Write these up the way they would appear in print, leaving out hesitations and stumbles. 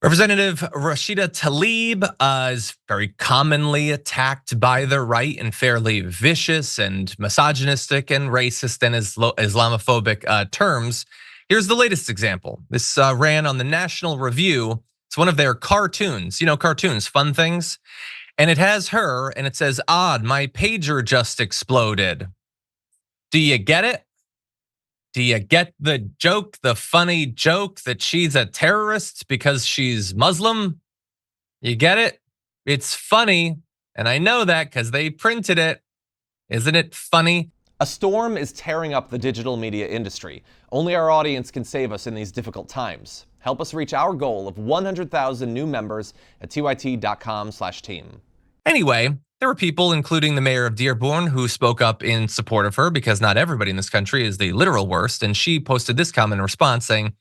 Representative Rashida Tlaib is very commonly attacked by the right in fairly vicious and misogynistic and racist and Islamophobic terms. Here's the latest example. This ran on the National Review. It's one of their cartoons, cartoons, fun things. And it has her and it says, "Odd, my pager just exploded." Do you get it? Do you get the joke, the funny joke that she's a terrorist because she's Muslim? You get it? It's funny, and I know that because they printed it. Isn't it funny? A storm is tearing up the digital media industry. Only our audience can save us in these difficult times. Help us reach our goal of 100,000 new members at tyt.com/team. Anyway, there were people, including the mayor of Dearborn, who spoke up in support of her because not everybody in this country is the literal worst. And she posted this comment in response saying,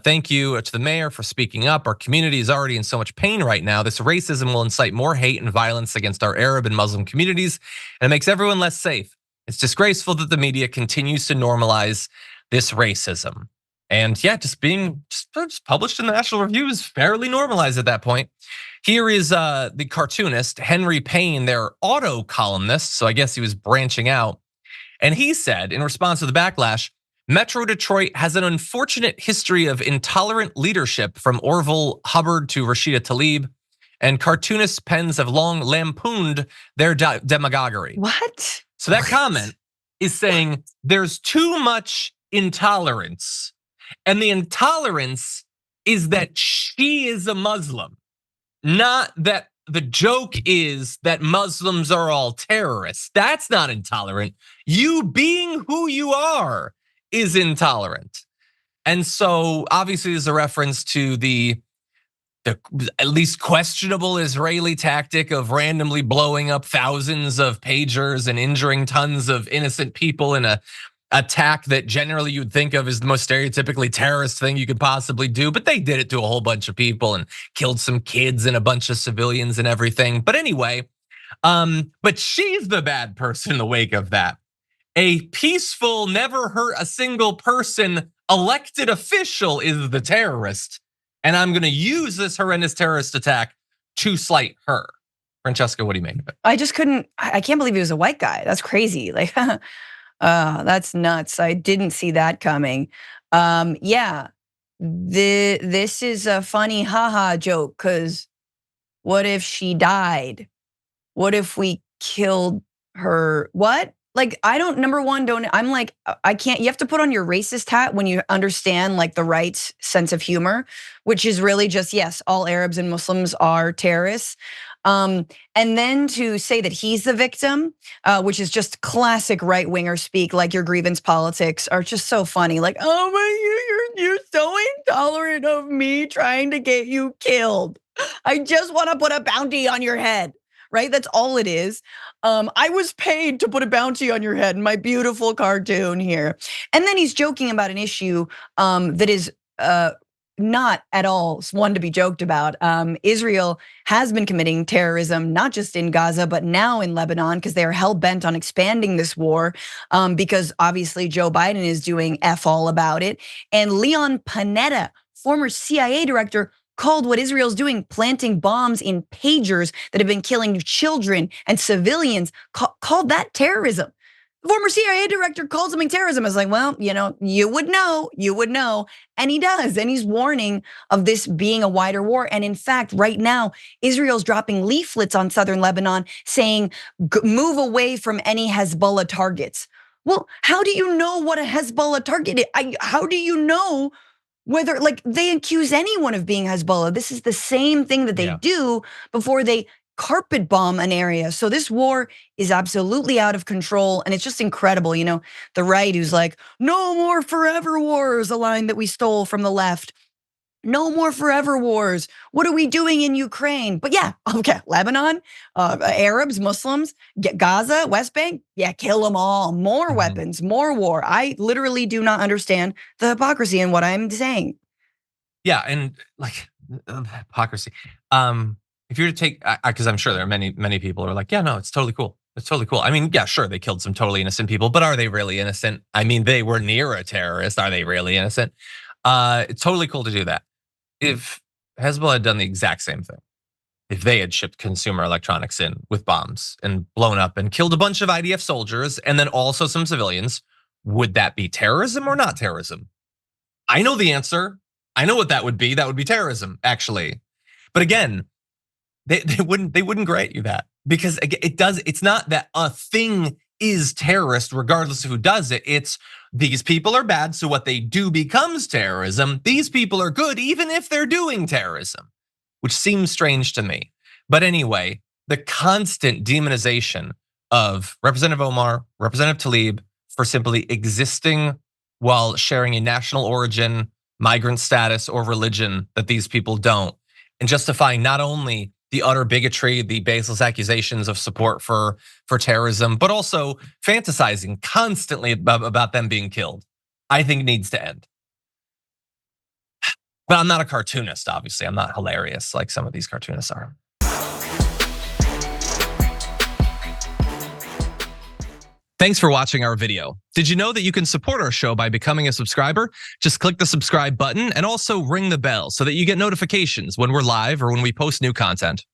"Thank you to the mayor for speaking up. Our community is already in so much pain right now. This racism will incite more hate and violence against our Arab and Muslim communities, and it makes everyone less safe. It's disgraceful that the media continues to normalize this racism." And yeah, just published in the National Review is fairly normalized at that point. Here is the cartoonist, Henry Payne, their auto columnist. So I guess he was branching out. And he said, in response to the backlash, "Metro Detroit has an unfortunate history of intolerant leadership from Orville Hubbard to Rashida Tlaib, and cartoonist pens have long lampooned their demagoguery." What? So that comment is saying there's too much intolerance. And the intolerance is that she is a Muslim, not that the joke is that Muslims are all terrorists. That's not intolerant. You being who you are is intolerant. And so obviously there's a reference to the at least questionable Israeli tactic of randomly blowing up thousands of pagers and injuring tons of innocent people in a attack that generally you'd think of as the most stereotypically terrorist thing you could possibly do, but they did it to a whole bunch of people and killed some kids and a bunch of civilians and everything. But anyway, but she's the bad person in the wake of that. A peaceful, never hurt a single person elected official is the terrorist, and I'm gonna use this horrendous terrorist attack to slight her. Francesca, what do you make of it? I can't believe he was a white guy. That's crazy. Like, that's nuts. I didn't see that coming. Yeah, this is a funny haha joke, because what if she died? What if we killed her? What? Like, I'm like, I can't, you have to put on your racist hat when you understand like the right's sense of humor, which is really just, yes, all Arabs and Muslims are terrorists. And then to say that he's the victim, which is just classic right winger speak, like your grievance politics are just so funny. Like, oh my, you're so intolerant of me trying to get you killed. I just want to put a bounty on your head, right? That's all it is. I was paid to put a bounty on your head in my beautiful cartoon here. And then he's joking about an issue that is not at all one to be joked about. Israel has been committing terrorism, not just in Gaza, but now in Lebanon, because they are hell-bent on expanding this war, because obviously Joe Biden is doing F all about it. And Leon Panetta, former CIA director, called what Israel's doing, planting bombs in pagers that have been killing children and civilians, called that terrorism. The former CIA director called something terrorism. I was like, well, you would know. And he does, and he's warning of this being a wider war. And in fact, right now, Israel's dropping leaflets on southern Lebanon saying, move away from any Hezbollah targets. Well, how do you know what a Hezbollah target is? How do you know whether, like, they accuse anyone of being Hezbollah? This is the same thing that they do before they carpet bomb an area. So this war is absolutely out of control, and it's just incredible. The right, who's like, no more forever wars, a line that we stole from the left. No more forever wars. What are we doing in Ukraine? But yeah, okay, Lebanon, Arabs, Muslims, Gaza, West Bank, yeah, kill them all. More weapons, more war. I literally do not understand the hypocrisy in what I'm saying. Yeah, and like hypocrisy. If you were to take, because I'm sure there are many people who are like, yeah, no, it's totally cool. It's totally cool. I mean, yeah, sure, they killed some totally innocent people, but are they really innocent? I mean, they were near a terrorist. Are they really innocent? It's totally cool to do that. If Hezbollah had done the exact same thing. If they had shipped consumer electronics in with bombs and blown up and killed a bunch of IDF soldiers and then also some civilians, would that be terrorism or not terrorism? I know the answer. I know what that would be. That would be terrorism, actually. But again, they wouldn't grant you that, because it's not that a thing is terrorist regardless of who does it. It's these people are bad, so what they do becomes terrorism. These people are good even if they're doing terrorism, which seems strange to me. But anyway, the constant demonization of Representative Omar, Representative Tlaib for simply existing while sharing a national origin, migrant status, or religion that these people don't, and justifying not only the utter bigotry, the baseless accusations of support for terrorism, but also fantasizing constantly about them being killed, I think needs to end. But I'm not a cartoonist, obviously. I'm not hilarious like some of these cartoonists are. Thanks for watching our video. Did you know that you can support our show by becoming a subscriber? Just click the subscribe button and also ring the bell so that you get notifications when we're live or when we post new content.